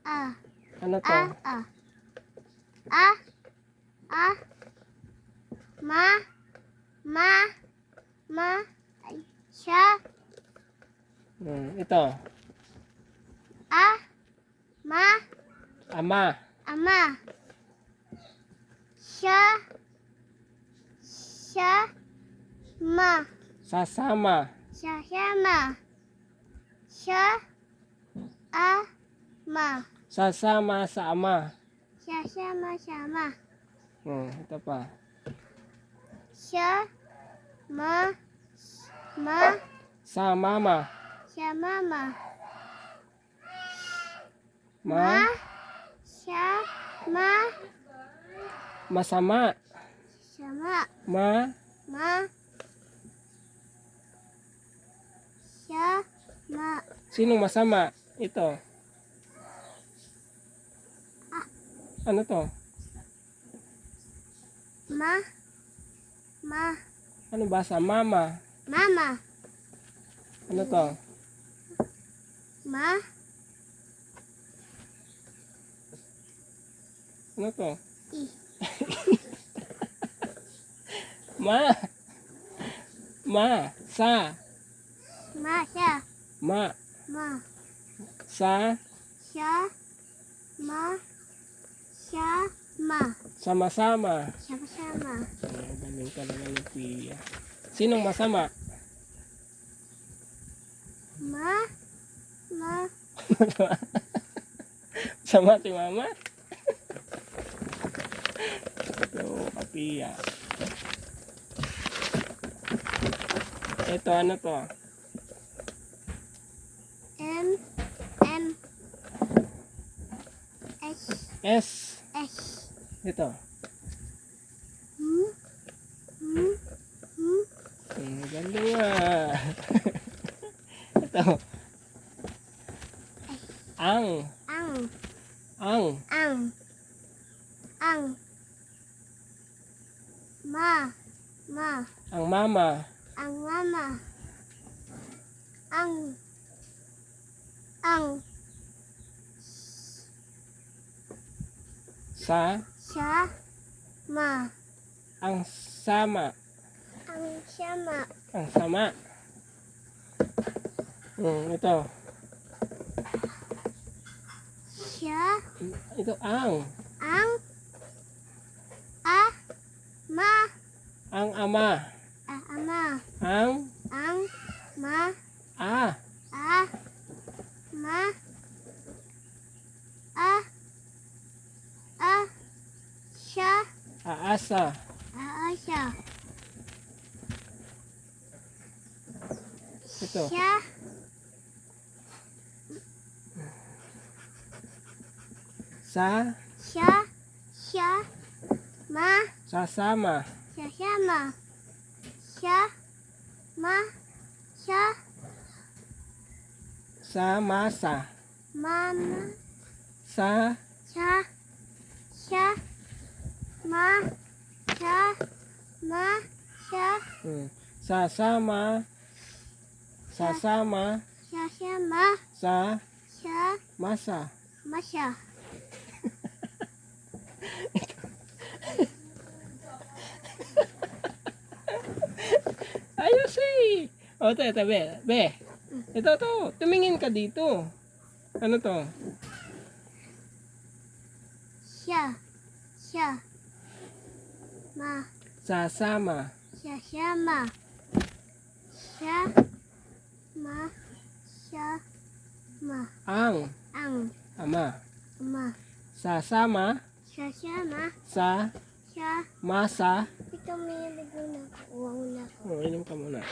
Ah. Ano to? Ah. Ah. Ah. Ma. Ma. Ma. Ay. Siya. Ito. Ah. Ma. Ama. Ama. Siya. Siya. Ma. Sasama. Siya. Siya. Ma. Siya. Ah. Ma. Sasama sa ama. Siya. Siya. Ma. Siya. Ma. Ito pa. Siya. Ma. Ma. Sa mama. Siya. Mama. Ma. Siya. Ma. Masama. Siya. Ma. Ma. Ma. Siya. Ma. Sinong masama? Ito. Ano to? Ma. Ma. Ano basa? Mama. Mama. Ano to? Ma. Ano to? I. Ma. Ma. Sa. Ma. Siya. Ma. Ma. Sa. Siya. Ma. Siya. Ma. Sama-sama. Sama-sama. Galing ka naman ni Pia. Sinong masama? Ma. Ma. Sama si mama? Ito, Pia. Ito, ano to? M. M. S. S. S. Ito. Hmm. Hmm. Hmm. Galing ah. Ito. Ang. Ang. Ang. Ang. Ang. Ma. Ma. Ang mama. Ang mama. Ang. Ang. Sa. Siya. Ma. Ang sama. Ang siyama. Ang sama. Ito. Siya. Ito ang. Ang. A. Ma. Ang ama. Ama. Ang. Ang. Ma. A. A. Ma. A. A. Siya. Aasa. Siya. Ito. Siya. Sa. Siya. Siya. Ma. Sasama. Siya. Siya. Ma. Siya. Ma. Siya. Sa masa. Mama. Sa. Siya. Siya. Ma. Siya. Ma. Siya. Sasama. Sasama. Siya. Siya. Ma. Sa. Siya. Masa. Masya. Ayos eh. O, ito, be. Be. Ito, to. Tumingin ka dito. Ano to? Siya. Siya. Ma. Sasama. Siya. Siya. Ma. Siya. Ma. Siya. Ma. Ang. Ang. Ama. Ma. Sasama. Siya. Siya. Ma. Sa. Siya. Masa. Ito may ligo na. Uwang na. Inom ka muna.